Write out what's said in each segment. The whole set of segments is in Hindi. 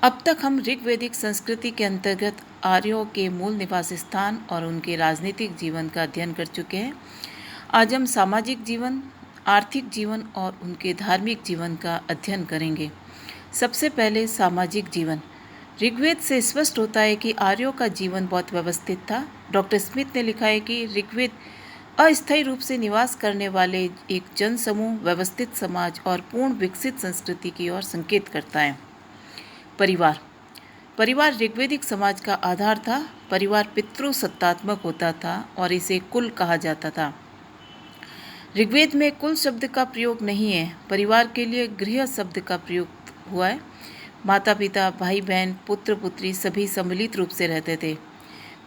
अब तक हम ऋग्वैदिक संस्कृति के अंतर्गत आर्यों के मूल निवास स्थान और उनके राजनीतिक जीवन का अध्ययन कर चुके हैं। आज हम सामाजिक जीवन, आर्थिक जीवन और उनके धार्मिक जीवन का अध्ययन करेंगे। सबसे पहले सामाजिक जीवन। ऋग्वेद से स्पष्ट होता है कि आर्यों का जीवन बहुत व्यवस्थित था। डॉक्टर स्मिथ ने लिखा है कि ऋग्वेद अस्थायी रूप से निवास करने वाले एक जनसमूह, व्यवस्थित समाज और पूर्ण विकसित संस्कृति की ओर संकेत करता है। परिवार ऋग्वैदिक समाज का आधार था। परिवार पितृसत्तात्मक होता था और इसे कुल कहा जाता था। ऋग्वेद में कुल शब्द का प्रयोग नहीं है। परिवार के लिए गृह शब्द का प्रयोग हुआ है। माता पिता, भाई बहन, पुत्र पुत्री सभी सम्मिलित रूप से रहते थे।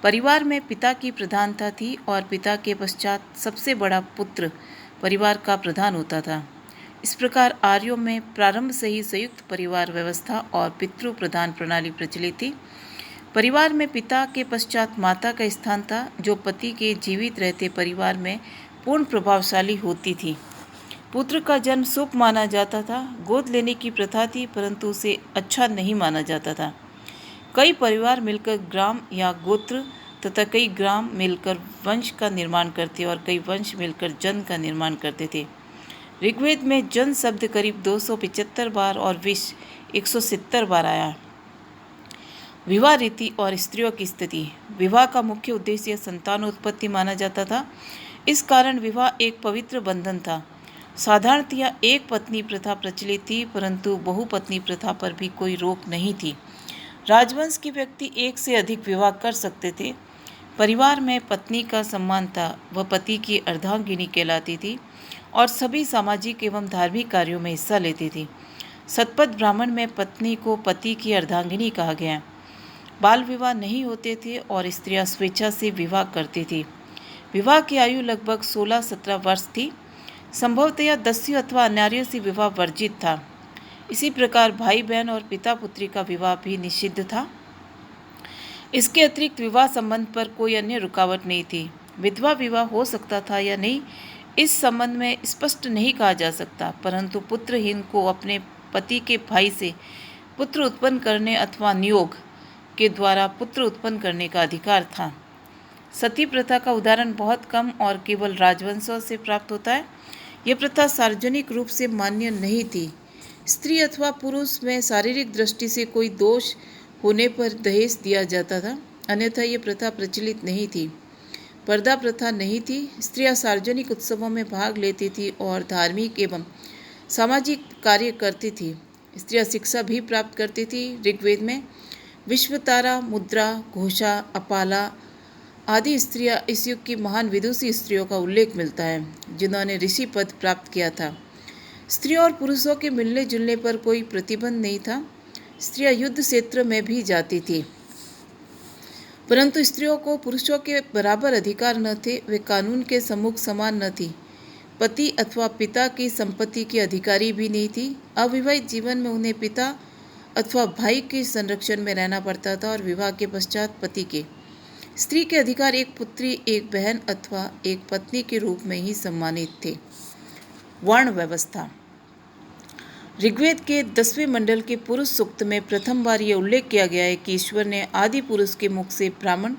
परिवार में पिता की प्रधानता थी और पिता के पश्चात सबसे बड़ा पुत्र परिवार का प्रधान होता था। इस प्रकार आर्यों में प्रारंभ से ही संयुक्त परिवार व्यवस्था और पितृ प्रधान प्रणाली प्रचलित थी। परिवार में पिता के पश्चात माता का स्थान था, जो पति के जीवित रहते परिवार में पूर्ण प्रभावशाली होती थी। पुत्र का जन्म शुभ माना जाता था। गोद लेने की प्रथा थी, परंतु उसे अच्छा नहीं माना जाता था। कई परिवार मिलकर ग्राम या गोत्र तथा कई ग्राम मिलकर वंश का निर्माण करते और कई वंश मिलकर जन का निर्माण करते थे। ऋग्वेद में जन शब्द करीब 275 बार और विष 170 बार आया। विवाह रीति और स्त्रियों की स्थिति। विवाह का मुख्य उद्देश्य संतानोत्पत्ति माना जाता था। इस कारण विवाह एक पवित्र बंधन था। साधारणतया एक पत्नी प्रथा प्रचलित थी, परंतु बहुपत्नी प्रथा पर भी कोई रोक नहीं थी। राजवंश के व्यक्ति एक से अधिक विवाह कर सकते थे। परिवार में पत्नी का सम्मान था। वह पति की अर्धांगिनी कहलाती थी और सभी सामाजिक एवं धार्मिक कार्यों में हिस्सा लेती थी। शतपथ ब्राह्मण में पत्नी को पति की अर्धांगिनी कहा गया। बाल विवाह नहीं होते थे और स्त्रियां स्वेच्छा से विवाह करती थी। विवाह की आयु लगभग 16-17 वर्ष थी। संभवतया दस्यु अथवा अनार्यों से विवाह वर्जित था। इसी प्रकार भाई बहन और पिता पुत्री का विवाह भी निषिद्ध था। इसके अतिरिक्त विवाह संबंध पर कोई अन्य रुकावट नहीं थी। विधवा विवाह हो सकता था या नहीं, इस संबंध में स्पष्ट नहीं कहा जा सकता, परंतु पुत्रहीन को अपने पति के भाई से पुत्र उत्पन्न करने अथवा नियोग के द्वारा पुत्र उत्पन्न करने का अधिकार था। सती प्रथा का उदाहरण बहुत कम और केवल राजवंशों से प्राप्त होता है। यह प्रथा सार्वजनिक रूप से मान्य नहीं थी। स्त्री अथवा पुरुष में शारीरिक दृष्टि से कोई दोष होने पर दहेज दिया जाता था, अन्यथा यह प्रथा प्रचलित नहीं थी। पर्दा प्रथा नहीं थी। स्त्रियां सार्वजनिक उत्सवों में भाग लेती थी और धार्मिक एवं सामाजिक कार्य करती थी। स्त्रियां शिक्षा भी प्राप्त करती थी। ऋग्वेद में विश्वतारा, मुद्रा, घोषा, अपाला आदि स्त्रियां इस युग की महान विदुषी स्त्रियों का उल्लेख मिलता है, जिन्होंने ऋषि पद प्राप्त किया था। स्त्रियों और पुरुषों के मिलने जुलने पर कोई प्रतिबंध नहीं था। स्त्रियां युद्ध क्षेत्र में भी जाती थी, परंतु स्त्रियों को पुरुषों के बराबर अधिकार न थे। वे कानून के सम्मुख समान न थी। पति अथवा पिता की संपत्ति की अधिकारी भी नहीं थी। अविवाहित जीवन में उन्हें पिता अथवा भाई के संरक्षण में रहना पड़ता था और विवाह के पश्चात पति के। स्त्री के अधिकार एक पुत्री, एक बहन अथवा एक पत्नी के रूप में ही सम्मानित थे। वर्ण व्यवस्था। ऋग्वेद के 10वें मंडल के पुरुष सूक्त में प्रथम बार यह उल्लेख किया गया है कि ईश्वर ने आदि पुरुष के मुख से ब्राह्मण,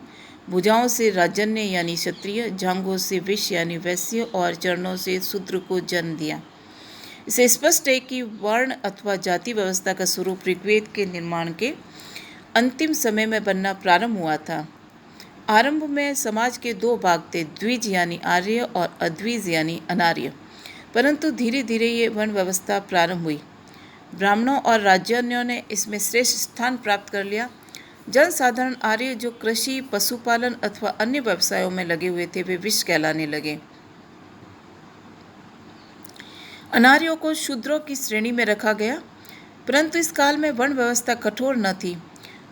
भुजाओं से राजन्य यानी क्षत्रिय, जांघों से वैश्य यानी वैश्य और चरणों से शूद्र को जन्म दिया। इसे स्पष्ट है कि वर्ण अथवा जाति व्यवस्था का स्वरूप ऋग्वेद के निर्माण के अंतिम समय में बनना प्रारंभ हुआ था। आरंभ में समाज के दो भाग थे, द्विज यानी आर्य और अद्विज यानी अनार्य, परंतु धीरे धीरे ये वर्ण व्यवस्था प्रारंभ हुई। ब्राह्मणों और राजन्यों ने इसमें श्रेष्ठ स्थान प्राप्त कर लिया। जनसाधारण आर्य जो कृषि, पशुपालन अथवा अन्य व्यवसायों में लगे हुए थे, वे विष कहलाने लगे। अनार्यों को शूद्रों की श्रेणी में रखा गया, परंतु इस काल में वर्ण व्यवस्था कठोर न थी।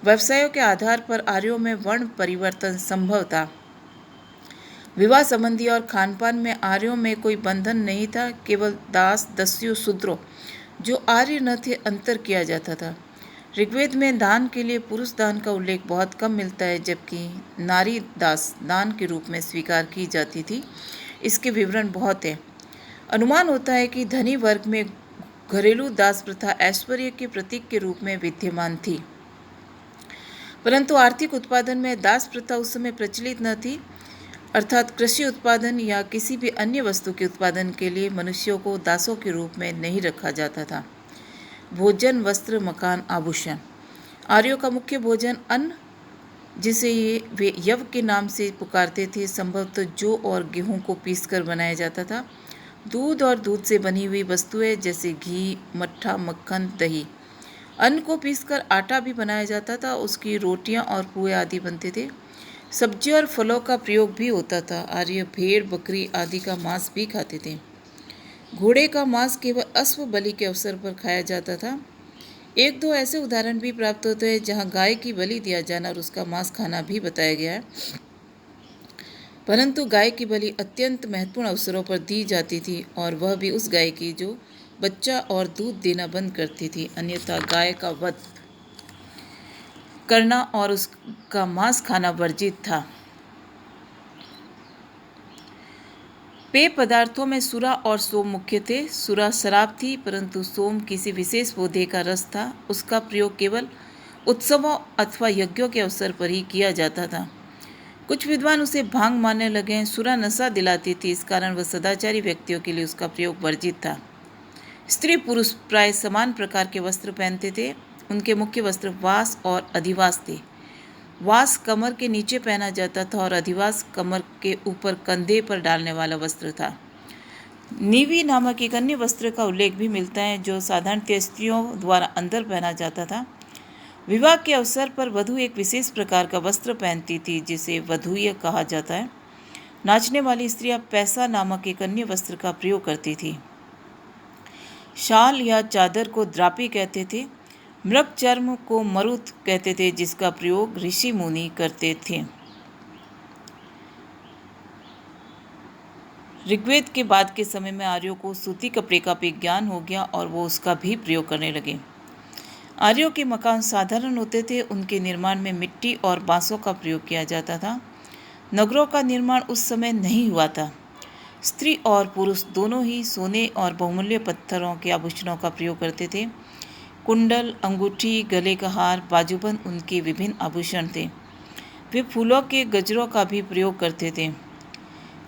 व्यवसायों के आधार पर आर्यों में वर्ण परिवर्तन संभव था। विवाह संबंधी और खानपान में आर्यों में कोई बंधन नहीं था। केवल दास, दस्यु, शूद्रों जो आर्य न थे अंतर किया जाता था। ऋग्वेद में दान के लिए पुरुष दान का उल्लेख बहुत कम मिलता है, जबकि नारी दास दान के रूप में स्वीकार की जाती थी। इसके विवरण बहुत हैं। अनुमान होता है कि धनी वर्ग में घरेलू दास प्रथा ऐश्वर्य के प्रतीक के रूप में विद्यमान थी। परंतु आर्थिक उत्पादन में दास प्रथा उस समय प्रचलित न थी, अर्थात कृषि उत्पादन या किसी भी अन्य वस्तु के उत्पादन के लिए मनुष्यों को दासों के रूप में नहीं रखा जाता था। भोजन, वस्त्र, मकान, आभूषण। आर्यों का मुख्य भोजन अन्न, जिसे वे यव के नाम से पुकारते थे, संभवतः जौ और गेहूं को पीसकर बनाया जाता था। दूध और दूध से बनी हुई वस्तुएं जैसे घी, मट्ठा, मक्खन, दही। अन्न को पीसकर आटा भी बनाया जाता था, उसकी रोटियां और पुए आदि बनते थे। सब्जी और फलों का प्रयोग भी होता था। आर्य भेड़, बकरी आदि का मांस भी खाते थे। घोड़े का मांस केवल अश्व बलि के अवसर पर खाया जाता था। एक दो ऐसे उदाहरण भी प्राप्त होते हैं जहां गाय की बलि दिया जाना और उसका मांस खाना भी बताया गया है, परंतु गाय की बलि अत्यंत महत्वपूर्ण अवसरों पर दी जाती थी, और वह भी उस गाय की जो बच्चा और दूध देना बंद करती थी। अन्यथा गाय का वध करना और उसका मांस खाना वर्जित था। पेय पदार्थों में सुरा और सोम मुख्य थे। सुरा शराब थी, परंतु सोम किसी विशेष पौधे का रस था। उसका प्रयोग केवल उत्सवों अथवा यज्ञों के अवसर पर ही किया जाता था। कुछ विद्वान उसे भांग मानने लगे। सुरा नशा दिलाती थी, इस कारण वह सदाचारी व्यक्तियों के लिए उसका प्रयोग वर्जित था। स्त्री पुरुष प्राय समान प्रकार के वस्त्र पहनते थे। उनके मुख्य वस्त्र वास और अधिवास थे। वास कमर के नीचे पहना जाता था और अधिवास कमर के ऊपर कंधे पर डालने वाला वस्त्र था। नीवी नामक एक अन्य वस्त्र का उल्लेख भी मिलता है, जो साधारणतः स्त्रियों द्वारा अंदर पहना जाता था। विवाह के अवसर पर वधू एक विशेष प्रकार का वस्त्र पहनती थी, जिसे वधूय कहा जाता है। नाचने वाली स्त्रियां पैसा नामक एक अन्य वस्त्र का प्रयोग करती थी। शाल या चादर को द्रापी कहते थे। मृग चर्म को मरुत कहते थे, जिसका प्रयोग ऋषि मुनि करते थे। ऋग्वेद के बाद के समय में आर्यों को सूती कपड़े का भी ज्ञान हो गया और वो उसका भी प्रयोग करने लगे। आर्यों के मकान साधारण होते थे। उनके निर्माण में मिट्टी और बांसों का प्रयोग किया जाता था। नगरों का निर्माण उस समय नहीं हुआ था। स्त्री और पुरुष दोनों ही सोने और बहुमूल्य पत्थरों के आभूषणों का प्रयोग करते थे। कुंडल, अंगूठी, गले का हार, बाजूबंद उनके विभिन्न आभूषण थे। वे फूलों के गजरों का भी प्रयोग करते थे।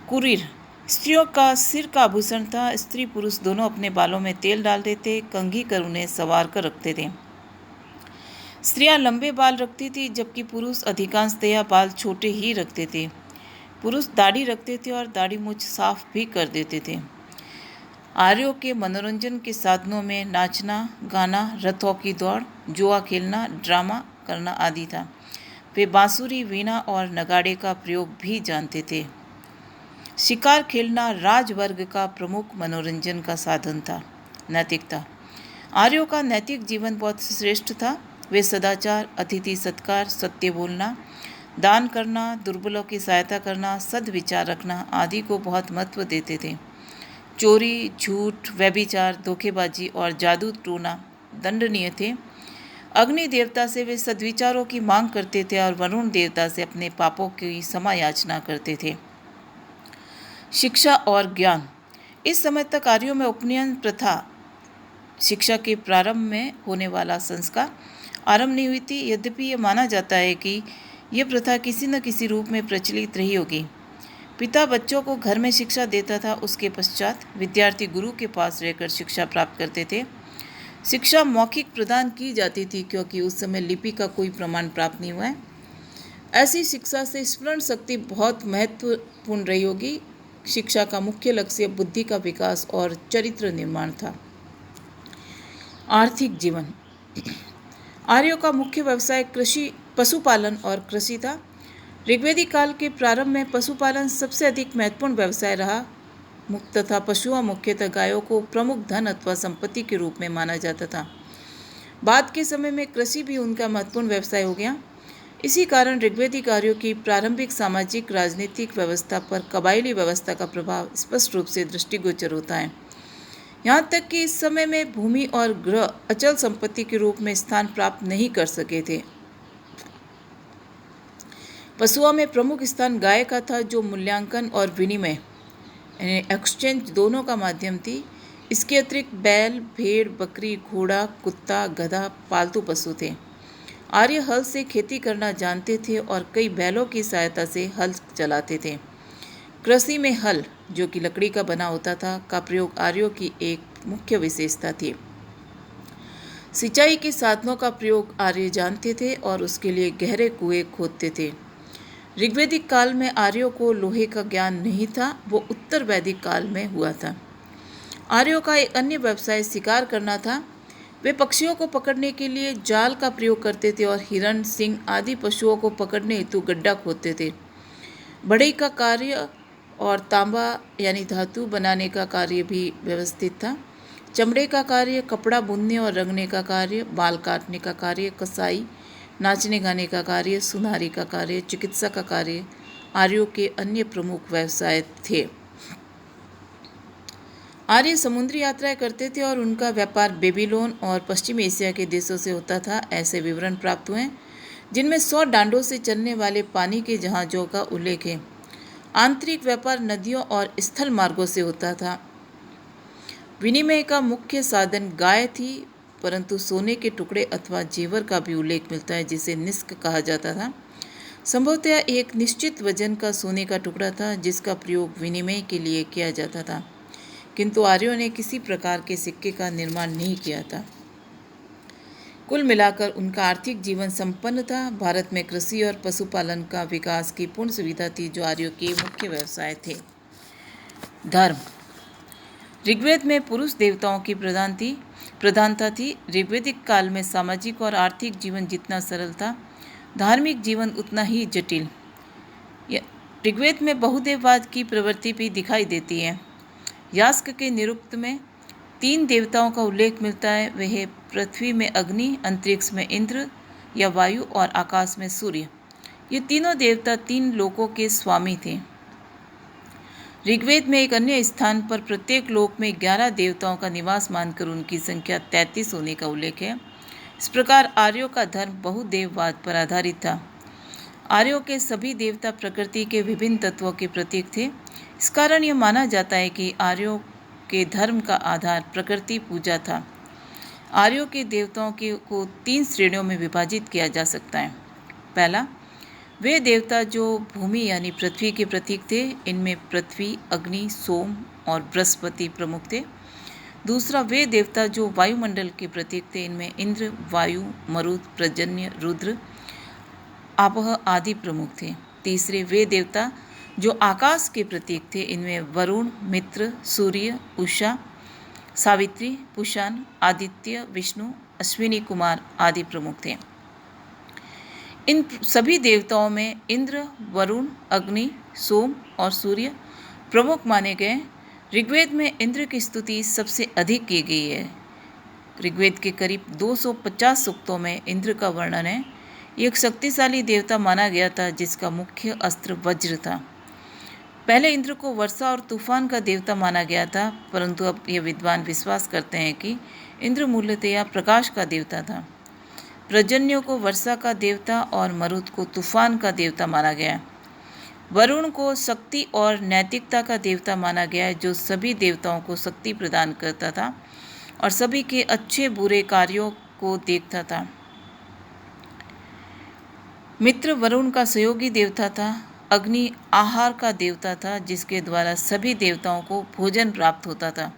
कुरीर स्त्रियों का सिर का आभूषण था। स्त्री पुरुष दोनों अपने बालों में तेल डालते थे, कंघी कर उन्हें संवार कर रखते थे। स्त्रियां लंबे बाल रखती थी, जबकि पुरुष अधिकांशतया बाल छोटे ही रखते थे। पुरुष दाढ़ी रखते थे और दाढ़ी मूछ साफ भी कर देते थे। आर्यों के मनोरंजन के साधनों में नाचना, गाना, रथों की दौड़, जुआ खेलना, ड्रामा करना आदि था। वे बांसुरी, वीणा और नगाड़े का प्रयोग भी जानते थे। शिकार खेलना राजवर्ग का प्रमुख मनोरंजन का साधन था। नैतिकता आर्यों का नैतिक जीवन बहुत श्रेष्ठ था। वे सदाचार, अतिथि सत्कार, सत्य बोलना, दान करना, दुर्बलों की सहायता करना, सद्विचार रखना आदि को बहुत महत्व देते थे। चोरी, झूठ, व्यभिचार, धोखेबाजी और जादू टोना दंडनीय थे। अग्नि देवता से वे सद्विचारों की मांग करते थे और वरुण देवता से अपने पापों की क्षमा याचना करते थे। शिक्षा और ज्ञान इस समय तक आर्यों में उपनयन प्रथा, शिक्षा के प्रारंभ में होने वाला संस्कार, आरंभ नहीं हुई थी। यद्यपि यह माना जाता है कि यह प्रथा किसी न किसी रूप में प्रचलित रही होगी। पिता बच्चों को घर में शिक्षा देता था। उसके पश्चात विद्यार्थी गुरु के पास रहकर शिक्षा प्राप्त करते थे। शिक्षा मौखिक प्रदान की जाती थी, क्योंकि उस समय लिपि का कोई प्रमाण प्राप्त नहीं हुआ है। ऐसी शिक्षा से स्मरण शक्ति बहुत महत्वपूर्ण रही होगी। शिक्षा का मुख्य लक्ष्य बुद्धि का विकास और चरित्र निर्माण था। आर्थिक जीवन आर्यों का मुख्य व्यवसाय कृषि, पशुपालन और कृषि था। ऋग्वेदिक काल के प्रारंभ में पशुपालन सबसे अधिक महत्वपूर्ण व्यवसाय रहा। तथा पशुओं, मुख्यतः गायों को प्रमुख धन अथवा संपत्ति के रूप में माना जाता था। बाद के समय में कृषि भी उनका महत्वपूर्ण व्यवसाय हो गया। इसी कारण ऋग्वेदिक आर्यों की प्रारंभिक सामाजिक राजनीतिक व्यवस्था पर कबायली व्यवस्था का प्रभाव स्पष्ट रूप से दृष्टिगोचर होता है। यहाँ तक कि इस समय में भूमि और गृह अचल संपत्ति के रूप में स्थान प्राप्त नहीं कर सके थे। पशुओं में प्रमुख स्थान गाय का था, जो मूल्यांकन और विनिमय एक्सचेंज दोनों का माध्यम थी। इसके अतिरिक्त बैल, भेड़, बकरी, घोड़ा, कुत्ता, गधा पालतू पशु थे। आर्य हल से खेती करना जानते थे और कई बैलों की सहायता से हल चलाते थे। कृषि में हल, जो कि लकड़ी का बना होता था, का प्रयोग आर्यों की एक मुख्य विशेषता थी। सिंचाई के साधनों का प्रयोग आर्य जानते थे और उसके लिए गहरे कुएं खोदते थे। ऋग्वैदिक काल में आर्यों को लोहे का ज्ञान नहीं था, वो उत्तर वैदिक काल में हुआ था। आर्यों का एक अन्य व्यवसाय शिकार करना था। वे पक्षियों को पकड़ने के लिए जाल का प्रयोग करते थे और हिरण, सिंह आदि पशुओं को पकड़ने हेतु गड्ढा खोदते थे। बढ़ई का कार्य और तांबा यानी धातु बनाने का कार्य भी व्यवस्थित था। चमड़े का कार्य, कपड़ा बुनने और रंगने का कार्य, बाल काटने का कार्य, कसाई, नाचने गाने का कार्य, सुनारी का कार्य, चिकित्सा का कार्य आर्यों के अन्य प्रमुख व्यवसाय थे। आर्य समुद्री यात्राएं करते थे और उनका व्यापार बेबीलोन और पश्चिम एशिया के देशों से होता था। ऐसे विवरण प्राप्त हुए जिनमें 100 डांडों से चलने वाले पानी के जहाज़ों का उल्लेख है। आंतरिक व्यापार नदियों और स्थल मार्गों से होता था। विनिमय का मुख्य साधन गाय थी, परंतु सोने के टुकड़े अथवा जेवर का भी उल्लेख मिलता है जिसे निस्क कहा जाता था। संभवतः एक निश्चित वजन का सोने का टुकड़ा था जिसका प्रयोग विनिमय के लिए किया जाता था, किंतु आर्यों ने किसी प्रकार के सिक्के का निर्माण नहीं किया था। कुल मिलाकर उनका आर्थिक जीवन संपन्न था। भारत में कृषि और पशुपालन का विकास की पूर्ण सुविधा थी जो आर्यों के मुख्य व्यवसाय थे। धर्म। ऋग्वेद में पुरुष देवताओं की प्रधानता थी। ऋग्वैदिक काल में सामाजिक और आर्थिक जीवन जितना सरल था, धार्मिक जीवन उतना ही जटिल। ऋग्वेद में बहुदेववाद की प्रवृत्ति भी दिखाई देती है। यास्क के निरुक्त में 3 देवताओं का उल्लेख मिलता है। वह पृथ्वी में अग्नि, अंतरिक्ष में इंद्र या वायु और आकाश में सूर्य। ये तीनों देवता 3 लोकों के स्वामी थे। ऋग्वेद में एक अन्य स्थान पर प्रत्येक लोक में 11 देवताओं का निवास मानकर उनकी संख्या 33 होने का उल्लेख है। इस प्रकार आर्यों का धर्म बहुदेववाद पर आधारित था। आर्यों के सभी देवता प्रकृति के विभिन्न तत्वों के प्रतीक थे। इस कारण यह माना जाता है कि आर्यों के धर्म का आधार प्रकृति पूजा था। आर्यों के देवताओं को 3 श्रेणियों में विभाजित किया जा सकता है। पहला, वे देवता जो भूमि यानी पृथ्वी के प्रतीक थे। इनमें पृथ्वी, अग्नि, सोम और बृहस्पति प्रमुख थे। दूसरा, वे देवता जो वायुमंडल के प्रतीक थे। इनमें इंद्र, वायु, मरुत, पर्जन्य, रुद्र, आपह आदि प्रमुख थे। तीसरे, वे देवता जो आकाश के प्रतीक थे। इनमें वरुण, मित्र, सूर्य, उषा, सावित्री, पुषान, आदित्य, विष्णु, अश्विनी कुमार आदि प्रमुख थे। इन सभी देवताओं में इंद्र, वरुण, अग्नि, सोम और सूर्य प्रमुख माने गए। ऋग्वेद में इंद्र की स्तुति सबसे अधिक की गई है। ऋग्वेद के करीब 250 सूक्तों में इंद्र का वर्णन है। ये एक शक्तिशाली देवता माना गया था जिसका मुख्य अस्त्र वज्र था। पहले इंद्र को वर्षा और तूफान का देवता माना गया था, परंतु अब ये विद्वान विश्वास करते हैं कि इंद्र मूलतया प्रकाश का देवता था। पर्जन्यों को वर्षा का देवता और मरुत को तूफान का देवता माना गया। वरुण को शक्ति और नैतिकता का देवता माना गया है, जो सभी देवताओं को शक्ति प्रदान करता था और सभी के अच्छे बुरे कार्यों को देखता था। मित्र वरुण का सहयोगी देवता था। अग्नि आहार का देवता था जिसके द्वारा सभी देवताओं को भोजन प्राप्त होता था।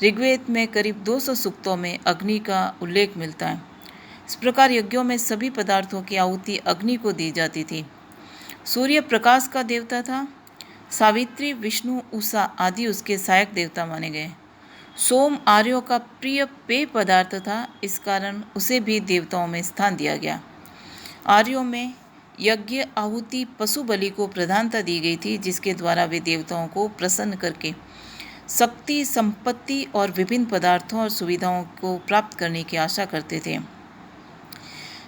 ऋग्वेद में करीब 200 सूक्तों में अग्नि का उल्लेख मिलता है। इस प्रकार यज्ञों में सभी पदार्थों की आहुति अग्नि को दी जाती थी। सूर्य प्रकाश का देवता था। सावित्री, विष्णु, उषा आदि उसके सहायक देवता माने गए। सोम आर्यों का प्रिय पेय पदार्थ था, इस कारण उसे भी देवताओं में स्थान दिया गया। आर्यों में यज्ञ, आहुति, पशु बलि को प्रधानता दी गई थी, जिसके द्वारा वे देवताओं को प्रसन्न करके शक्ति, संपत्ति और विभिन्न पदार्थों और सुविधाओं को प्राप्त करने की आशा करते थे।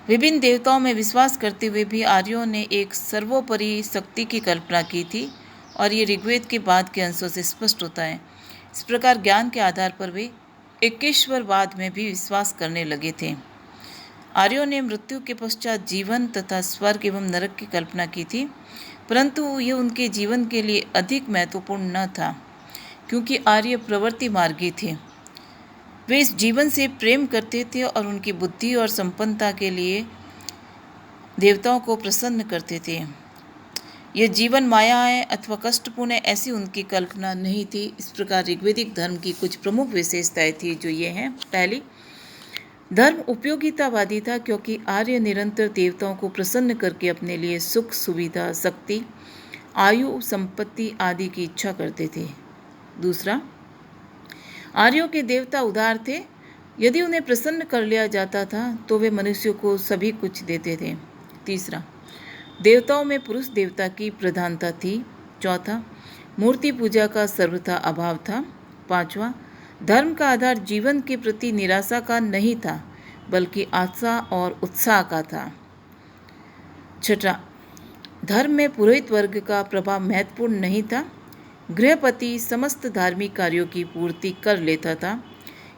विभिन्न देवताओं में विश्वास करते हुए भी आर्यों ने एक सर्वोपरि शक्ति की कल्पना की थी और ये ऋग्वेद के बाद के अंशों से स्पष्ट होता है। इस प्रकार ज्ञान के आधार पर वे एकेश्वरवाद में भी विश्वास करने लगे थे। आर्यों ने मृत्यु के पश्चात जीवन तथा स्वर्ग एवं नरक की कल्पना की थी, परंतु ये उनके जीवन के लिए अधिक महत्वपूर्ण न था, क्योंकि आर्य प्रवृत्ति मार्गी थे। वे इस जीवन से प्रेम करते थे और उनकी बुद्धि और संपन्नता के लिए देवताओं को प्रसन्न करते थे। ये जीवन माया है अथवा कष्टपूर्ण है, ऐसी उनकी कल्पना नहीं थी। इस प्रकार ऋग्वैदिक धर्म की कुछ प्रमुख विशेषताएं थी जो ये हैं। पहली, धर्म उपयोगितावादी था क्योंकि आर्य निरंतर देवताओं को प्रसन्न करके अपने लिए सुख, सुविधा, शक्ति, आयु, संपत्ति आदि की इच्छा करते थे। दूसरा, आर्यों के देवता उदार थे। यदि उन्हें प्रसन्न कर लिया जाता था तो वे मनुष्यों को सभी कुछ देते थे। तीसरा, देवताओं में पुरुष देवता की प्रधानता थी। चौथा, मूर्ति पूजा का सर्वथा अभाव था। पांचवा, धर्म का आधार जीवन के प्रति निराशा का नहीं था बल्कि आशा और उत्साह का था। छठा, धर्म में पुरोहित वर्ग का प्रभाव महत्वपूर्ण नहीं था। गृहपति समस्त धार्मिक कार्यों की पूर्ति कर लेता था।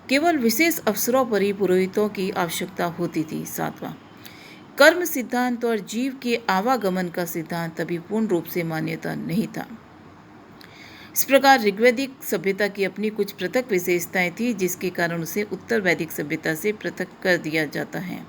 केवल विशेष अवसरों पर ही पुरोहितों की आवश्यकता होती थी। सातवां, कर्म सिद्धांत और जीव के आवागमन का सिद्धांत अभी पूर्ण रूप से मान्यता नहीं था। इस प्रकार ऋग्वैदिक सभ्यता की अपनी कुछ पृथक विशेषताएं थी जिसके कारण उसे उत्तर वैदिक सभ्यता से पृथक कर दिया जाता है।